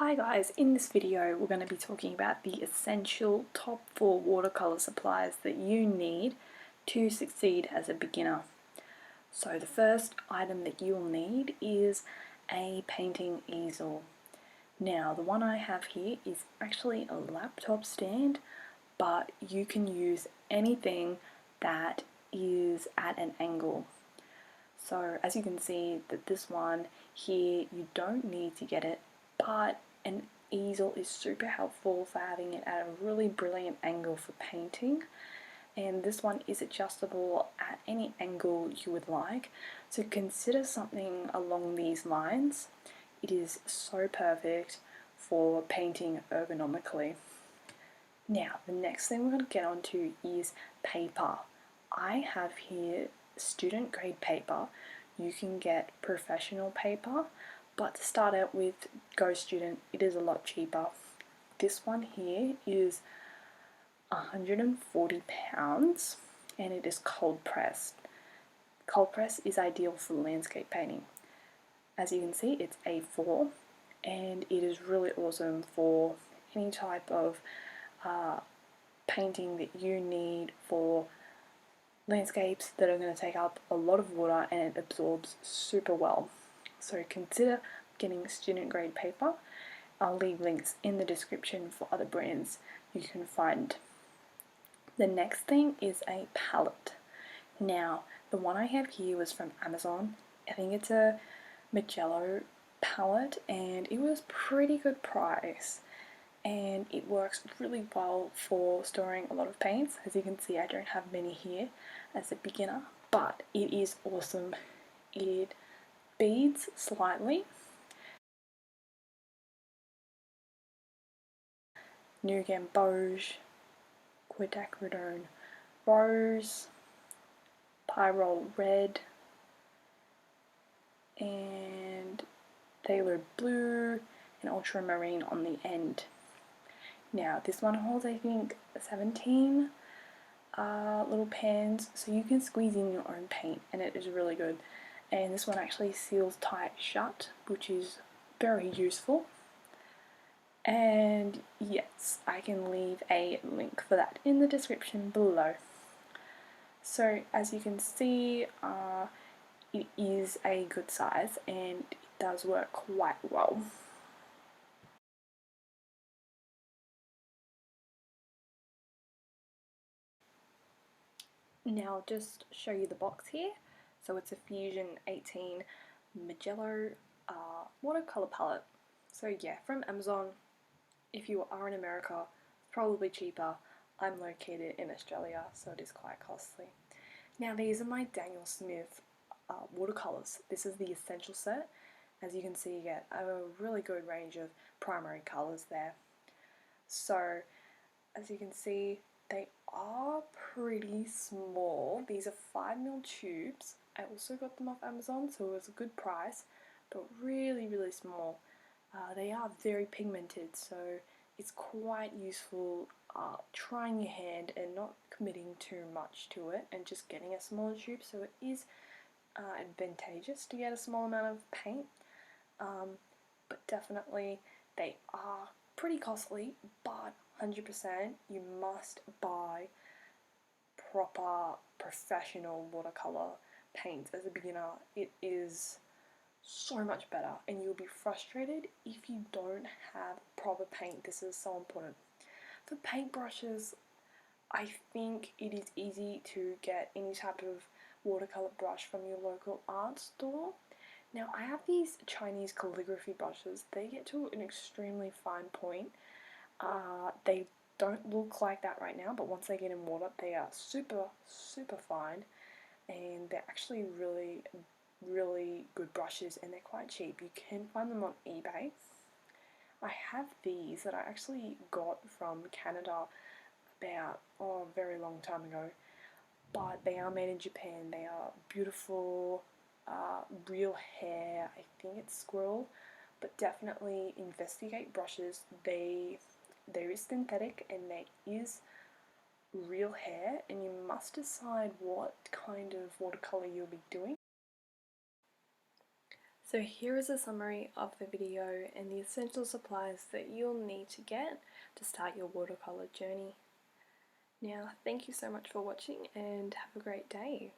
Hi guys, in this video we're going to be talking about the essential top 4 watercolour supplies that you need to succeed as a beginner. So the first item that you'll need is a painting easel. Now the one I have here is actually a laptop stand, but you can use anything that is at an angle. So as you can see that this one here, you don't need to get it, but an easel is super helpful for having it at a really brilliant angle for painting. And this one is adjustable at any angle you would like, so consider something along these lines. It is so perfect for painting ergonomically. Now the next thing we're going to get onto is paper. I have here student grade paper. You can get professional paper, but to start out with, go student, it is a lot cheaper. This one here is £140 and it is cold pressed. Cold press is ideal for landscape painting. As you can see, it's A4 and it is really awesome for any type of painting that you need for landscapes that are going to take up a lot of water, and it absorbs super well. So consider getting student grade paper. I'll leave links in the description for other brands you can find. The next thing is a palette. Now the one I have here was from Amazon. I think it's a Magello palette and it was pretty good price. And it works really well for storing a lot of paints. As you can see, I don't have many here as a beginner, but it is awesome. It beads slightly. New Gamboge, Quinacridone Rose, Pyrrole Red, and Thaler Blue, and Ultramarine on the end. Now this one holds, I think, 17 little pans, so you can squeeze in your own paint and it is really good. And this one actually seals tight shut, which is very useful. And yes, I can leave a link for that in the description below. So as you can see, it is a good size and it does work quite well. Now I'll just show you the box here. So it's a Fusion 18 Magello watercolor palette. So yeah, from Amazon. If you are in America, it's probably cheaper. I'm located in Australia, so it is quite costly. Now these are my Daniel Smith watercolors. This is the essential set. As you can see, you get a really good range of primary colors there. So as you can see, they are pretty small. These are 5mm tubes. I also got them off Amazon, so it was a good price, but really, really small. They are very pigmented, so it's quite useful trying your hand and not committing too much to it and just getting a smaller tube. So it is advantageous to get a small amount of paint, but definitely they are pretty costly, but 100% you must buy proper professional watercolor paints as a beginner. It is so much better, and you'll be frustrated if you don't have proper paint. This is so important. For paintbrushes, I think it is easy to get any type of watercolor brush from your local art store. Now I have these Chinese calligraphy brushes. They get to an extremely fine point. They don't look like that right now, but once they get in water, they are super, super fine, and they're actually really, really good brushes, and they're quite cheap. You can find them on eBay. I have these that I actually got from Canada about a very long time ago, but they are made in Japan. They are beautiful, real hair. I think it's squirrel, but definitely investigate brushes. There is synthetic and there is real hair, and you must decide what kind of watercolor you'll be doing. So here is a summary of the video and the essential supplies that you'll need to get to start your watercolor journey. Now, thank you so much for watching and have a great day.